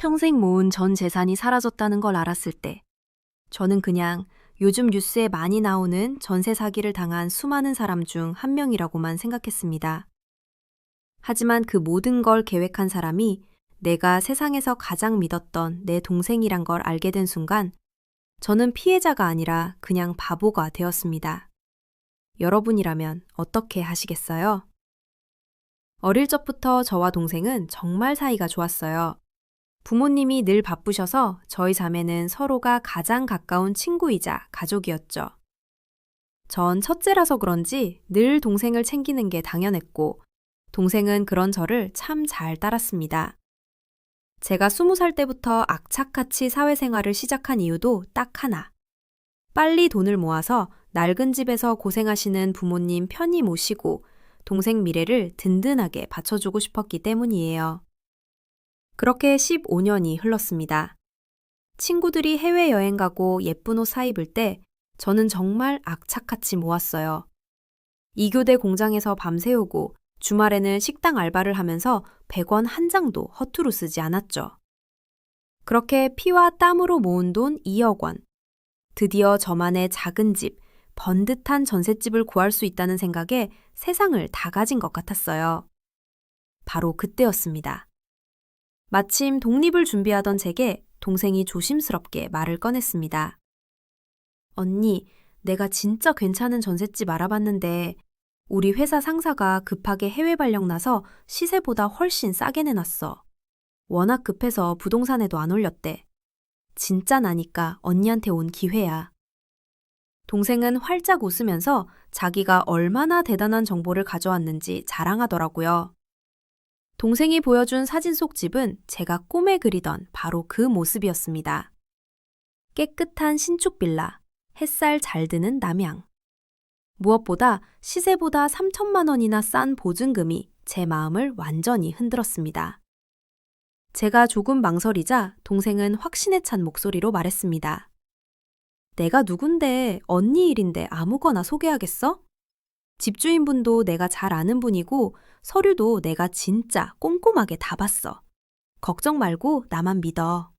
평생 모은 전 재산이 사라졌다는 걸 알았을 때, 저는 그냥 요즘 뉴스에 많이 나오는 전세 사기를 당한 수많은 사람 중 한 명이라고만 생각했습니다. 하지만 그 모든 걸 계획한 사람이 내가 세상에서 가장 믿었던 내 동생이란 걸 알게 된 순간, 저는 피해자가 아니라 그냥 바보가 되었습니다. 여러분이라면 어떻게 하시겠어요? 어릴 적부터 저와 동생은 정말 사이가 좋았어요. 부모님이 늘 바쁘셔서 저희 자매는 서로가 가장 가까운 친구이자 가족이었죠. 전 첫째라서 그런지 늘 동생을 챙기는 게 당연했고, 동생은 그런 저를 참 잘 따랐습니다. 제가 20살 때부터 악착같이 사회생활을 시작한 이유도 딱 하나. 빨리 돈을 모아서 낡은 집에서 고생하시는 부모님 편히 모시고 동생 미래를 든든하게 받쳐주고 싶었기 때문이에요. 그렇게 15년이 흘렀습니다. 친구들이 해외여행 가고 예쁜 옷 사입을 때 저는 정말 악착같이 모았어요. 이교대 공장에서 밤새우고 주말에는 식당 알바를 하면서 100원 한 장도 허투루 쓰지 않았죠. 그렇게 피와 땀으로 모은 돈 2억 원. 드디어 저만의 작은 집, 번듯한 전셋집을 구할 수 있다는 생각에 세상을 다 가진 것 같았어요. 바로 그때였습니다. 마침 독립을 준비하던 제게 동생이 조심스럽게 말을 꺼냈습니다. 언니, 내가 진짜 괜찮은 전셋집 알아봤는데 우리 회사 상사가 급하게 해외 발령 나서 시세보다 훨씬 싸게 내놨어. 워낙 급해서 부동산에도 안 올렸대. 진짜 나니까 언니한테 온 기회야. 동생은 활짝 웃으면서 자기가 얼마나 대단한 정보를 가져왔는지 자랑하더라고요. 동생이 보여준 사진 속 집은 제가 꿈에 그리던 바로 그 모습이었습니다. 깨끗한 신축 빌라, 햇살 잘 드는 남양. 무엇보다 시세보다 3천만 원이나 싼 보증금이 제 마음을 완전히 흔들었습니다. 제가 조금 망설이자 동생은 확신에 찬 목소리로 말했습니다. 내가 누군데 언니 일인데 아무거나 소개하겠어? 집주인분도 내가 잘 아는 분이고 서류도 내가 진짜 꼼꼼하게 다 봤어. 걱정 말고 나만 믿어.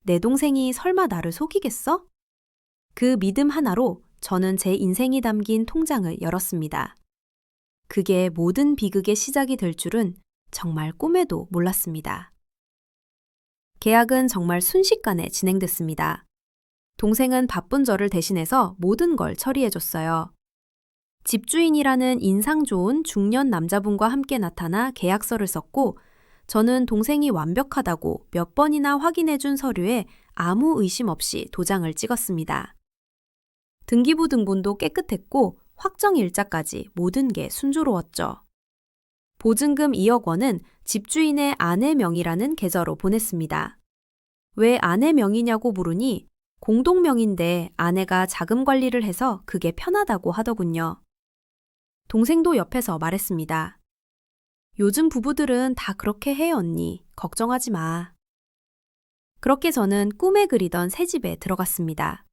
내 동생이 설마 나를 속이겠어? 그 믿음 하나로 저는 제 인생이 담긴 통장을 열었습니다. 그게 모든 비극의 시작이 될 줄은 정말 꿈에도 몰랐습니다. 계약은 정말 순식간에 진행됐습니다. 동생은 바쁜 저를 대신해서 모든 걸 처리해줬어요. 집주인이라는 인상 좋은 중년 남자분과 함께 나타나 계약서를 썼고, 저는 동생이 완벽하다고 몇 번이나 확인해준 서류에 아무 의심 없이 도장을 찍었습니다. 등기부 등본도 깨끗했고 확정일자까지 모든 게 순조로웠죠. 보증금 2억 원은 집주인의 아내 명의라는 계좌로 보냈습니다. 왜 아내 명의냐고 물으니 공동명인데 아내가 자금 관리를 해서 그게 편하다고 하더군요. 동생도 옆에서 말했습니다. 요즘 부부들은 다 그렇게 해 언니. 걱정하지 마. 그렇게 저는 꿈에 그리던 새 집에 들어갔습니다.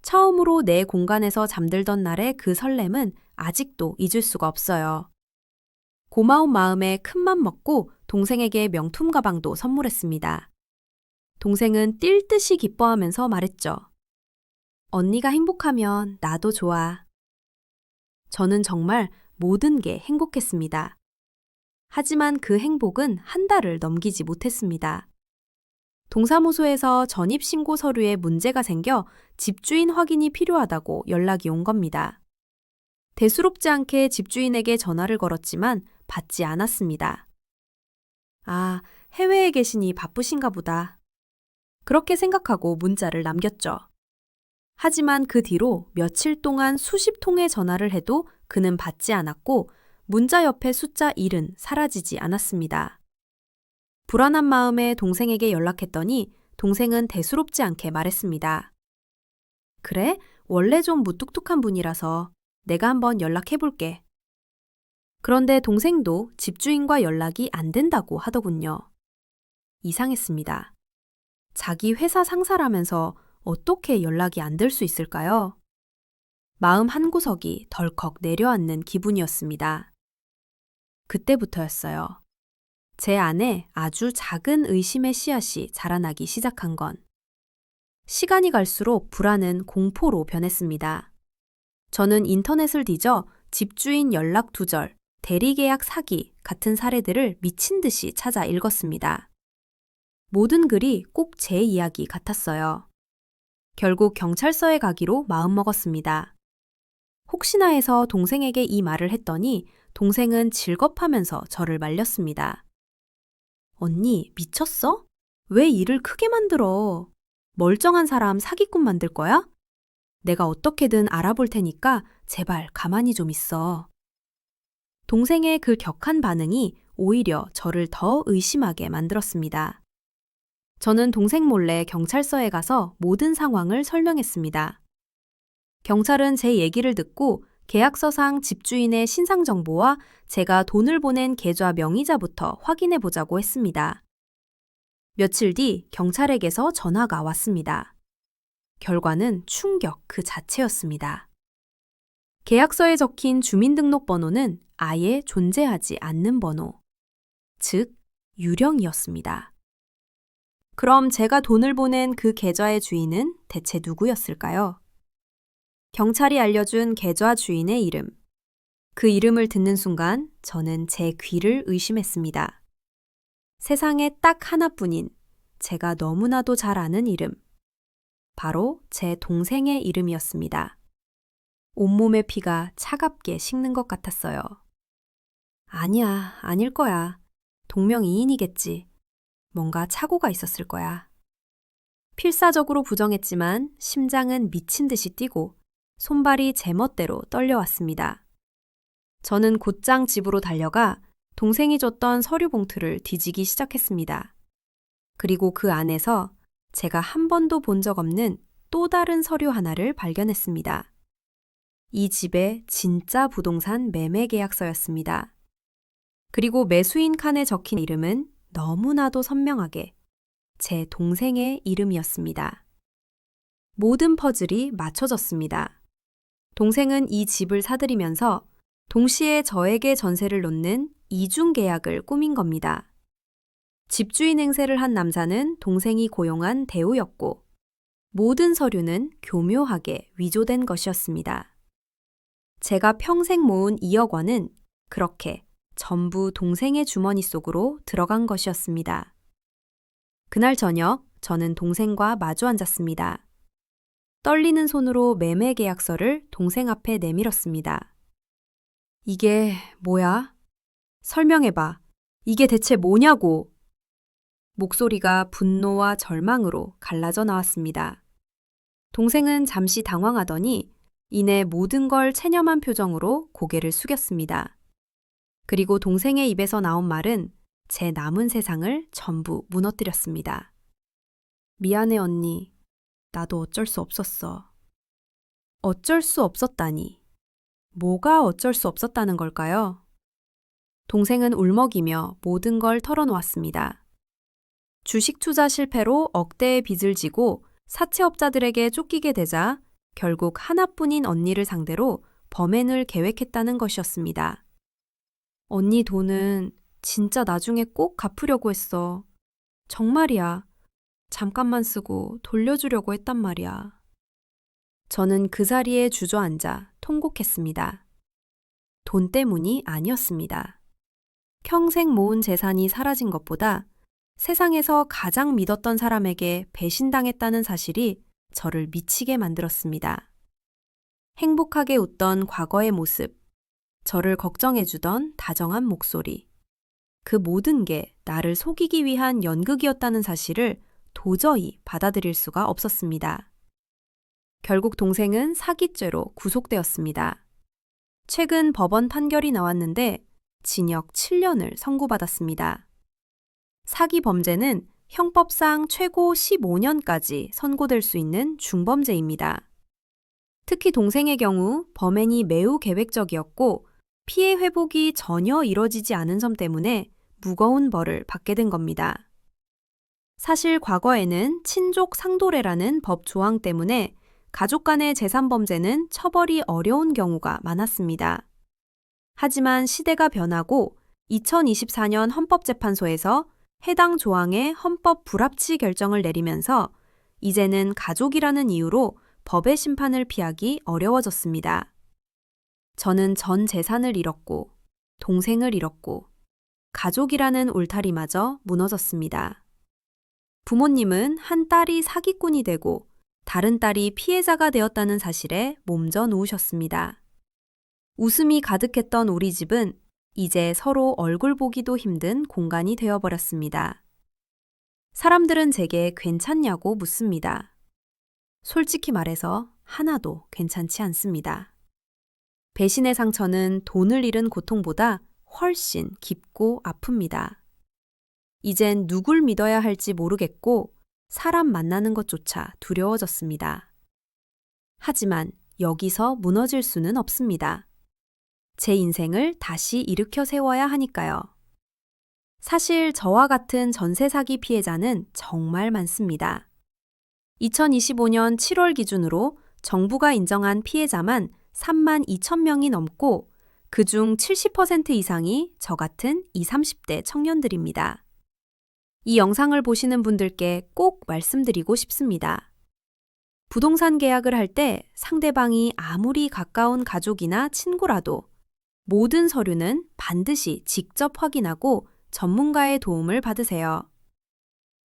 처음으로 내 공간에서 잠들던 날의 그 설렘은 아직도 잊을 수가 없어요. 고마운 마음에 큰맘 먹고 동생에게 명품 가방도 선물했습니다. 동생은 뛸 듯이 기뻐하면서 말했죠. 언니가 행복하면 나도 좋아. 저는 정말 모든 게 행복했습니다. 하지만 그 행복은 한 달을 넘기지 못했습니다. 동사무소에서 전입신고 서류에 문제가 생겨 집주인 확인이 필요하다고 연락이 온 겁니다. 대수롭지 않게 집주인에게 전화를 걸었지만 받지 않았습니다. 아, 해외에 계시니 바쁘신가 보다. 그렇게 생각하고 문자를 남겼죠. 하지만 그 뒤로 며칠 동안 수십 통의 전화를 해도 그는 받지 않았고 문자 옆에 숫자 1은 사라지지 않았습니다. 불안한 마음에 동생에게 연락했더니 동생은 대수롭지 않게 말했습니다. 그래? 원래 좀 무뚝뚝한 분이라서 내가 한번 연락해볼게. 그런데 동생도 집주인과 연락이 안 된다고 하더군요. 이상했습니다. 자기 회사 상사라면서 어떻게 연락이 안 될 수 있을까요? 마음 한구석이 덜컥 내려앉는 기분이었습니다. 그때부터였어요. 제 안에 아주 작은 의심의 씨앗이 자라나기 시작한 건 시간이 갈수록 불안은 공포로 변했습니다. 저는 인터넷을 뒤져 집주인 연락 두절, 대리계약 사기 같은 사례들을 미친 듯이 찾아 읽었습니다. 모든 글이 꼭 제 이야기 같았어요. 결국 경찰서에 가기로 마음먹었습니다. 혹시나 해서 동생에게 이 말을 했더니 동생은 질겁하면서 저를 말렸습니다. 언니, 미쳤어? 왜 일을 크게 만들어? 멀쩡한 사람 사기꾼 만들 거야? 내가 어떻게든 알아볼 테니까 제발 가만히 좀 있어. 동생의 그 격한 반응이 오히려 저를 더 의심하게 만들었습니다. 저는 동생 몰래 경찰서에 가서 모든 상황을 설명했습니다. 경찰은 제 얘기를 듣고 계약서상 집주인의 신상 정보와 제가 돈을 보낸 계좌 명의자부터 확인해 보자고 했습니다. 며칠 뒤 경찰에게서 전화가 왔습니다. 결과는 충격 그 자체였습니다. 계약서에 적힌 주민등록번호는 아예 존재하지 않는 번호, 즉 유령이었습니다. 그럼 제가 돈을 보낸 그 계좌의 주인은 대체 누구였을까요? 경찰이 알려준 계좌 주인의 이름. 그 이름을 듣는 순간 저는 제 귀를 의심했습니다. 세상에 딱 하나뿐인 제가 너무나도 잘 아는 이름. 바로 제 동생의 이름이었습니다. 온몸의 피가 차갑게 식는 것 같았어요. 아니야, 아닐 거야. 동명이인이겠지. 뭔가 착오가 있었을 거야. 필사적으로 부정했지만 심장은 미친 듯이 뛰고 손발이 제멋대로 떨려왔습니다. 저는 곧장 집으로 달려가 동생이 줬던 서류 봉투를 뒤지기 시작했습니다. 그리고 그 안에서 제가 한 번도 본 적 없는 또 다른 서류 하나를 발견했습니다. 이 집의 진짜 부동산 매매 계약서였습니다. 그리고 매수인 칸에 적힌 이름은 너무나도 선명하게 제 동생의 이름이었습니다. 모든 퍼즐이 맞춰졌습니다. 동생은 이 집을 사들이면서 동시에 저에게 전세를 놓는 이중 계약을 꾸민 겁니다. 집주인 행세를 한 남자는 동생이 고용한 대우였고 모든 서류는 교묘하게 위조된 것이었습니다. 제가 평생 모은 2억 원은 그렇게 전부 동생의 주머니 속으로 들어간 것이었습니다. 그날 저녁 저는 동생과 마주 앉았습니다. 떨리는 손으로 매매 계약서를 동생 앞에 내밀었습니다. 이게 뭐야? 설명해봐. 이게 대체 뭐냐고! 목소리가 분노와 절망으로 갈라져 나왔습니다. 동생은 잠시 당황하더니 이내 모든 걸 체념한 표정으로 고개를 숙였습니다. 그리고 동생의 입에서 나온 말은 제 남은 세상을 전부 무너뜨렸습니다. 미안해 언니. 나도 어쩔 수 없었어. 어쩔 수 없었다니. 뭐가 어쩔 수 없었다는 걸까요? 동생은 울먹이며 모든 걸 털어놓았습니다. 주식 투자 실패로 억대의 빚을 지고 사채업자들에게 쫓기게 되자 결국 하나뿐인 언니를 상대로 범행을 계획했다는 것이었습니다. 언니 돈은 진짜 나중에 꼭 갚으려고 했어. 정말이야. 잠깐만 쓰고 돌려주려고 했단 말이야. 저는 그 자리에 주저앉아 통곡했습니다. 돈 때문이 아니었습니다. 평생 모은 재산이 사라진 것보다 세상에서 가장 믿었던 사람에게 배신당했다는 사실이 저를 미치게 만들었습니다. 행복하게 웃던 과거의 모습, 저를 걱정해주던 다정한 목소리, 그 모든 게 나를 속이기 위한 연극이었다는 사실을 도저히 받아들일 수가 없었습니다. 결국 동생은 사기죄로 구속되었습니다. 최근 법원 판결이 나왔는데 징역 7년을 선고받았습니다. 사기 범죄는 형법상 최고 15년까지 선고될 수 있는 중범죄입니다. 특히 동생의 경우 범행이 매우 계획적이었고 피해 회복이 전혀 이뤄지지 않은 점 때문에 무거운 벌을 받게 된 겁니다. 사실 과거에는 친족 상도례라는 법 조항 때문에 가족 간의 재산 범죄는 처벌이 어려운 경우가 많았습니다. 하지만 시대가 변하고 2024년 헌법재판소에서 해당 조항의 헌법 불합치 결정을 내리면서 이제는 가족이라는 이유로 법의 심판을 피하기 어려워졌습니다. 저는 전 재산을 잃었고, 동생을 잃었고, 가족이라는 울타리마저 무너졌습니다. 부모님은 한 딸이 사기꾼이 되고 다른 딸이 피해자가 되었다는 사실에 몸져 누우셨습니다. 웃음이 가득했던 우리 집은 이제 서로 얼굴 보기도 힘든 공간이 되어버렸습니다. 사람들은 제게 괜찮냐고 묻습니다. 솔직히 말해서 하나도 괜찮지 않습니다. 배신의 상처는 돈을 잃은 고통보다 훨씬 깊고 아픕니다. 이젠 누굴 믿어야 할지 모르겠고 사람 만나는 것조차 두려워졌습니다. 하지만 여기서 무너질 수는 없습니다. 제 인생을 다시 일으켜 세워야 하니까요. 사실 저와 같은 전세 사기 피해자는 정말 많습니다. 2025년 7월 기준으로 정부가 인정한 피해자만 3만 2천 명이 넘고 그중 70% 이상이 저 같은 20, 30대 청년들입니다. 이 영상을 보시는 분들께 꼭 말씀드리고 싶습니다. 부동산 계약을 할 때 상대방이 아무리 가까운 가족이나 친구라도 모든 서류는 반드시 직접 확인하고 전문가의 도움을 받으세요.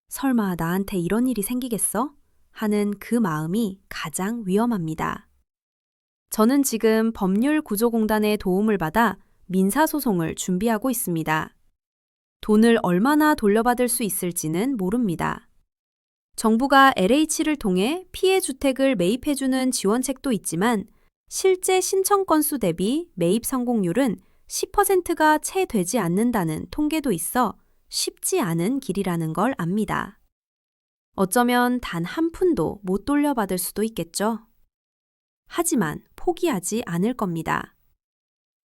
설마 나한테 이런 일이 생기겠어? 하는 그 마음이 가장 위험합니다. 저는 지금 법률구조공단의 도움을 받아 민사소송을 준비하고 있습니다. 돈을 얼마나 돌려받을 수 있을지는 모릅니다. 정부가 LH를 통해 피해 주택을 매입해주는 지원책도 있지만 실제 신청 건수 대비 매입 성공률은 10%가 채 되지 않는다는 통계도 있어 쉽지 않은 길이라는 걸 압니다. 어쩌면 단 한 푼도 못 돌려받을 수도 있겠죠. 하지만 포기하지 않을 겁니다.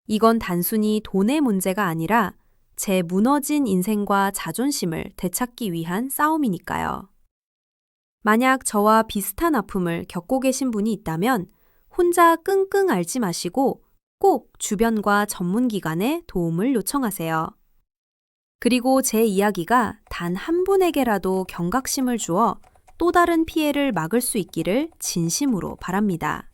이건 단순히 돈의 문제가 아니라 제 무너진 인생과 자존심을 되찾기 위한 싸움이니까요. 만약 저와 비슷한 아픔을 겪고 계신 분이 있다면 혼자 끙끙 앓지 마시고 꼭 주변과 전문기관에 도움을 요청하세요. 그리고 제 이야기가 단 한 분에게라도 경각심을 주어 또 다른 피해를 막을 수 있기를 진심으로 바랍니다.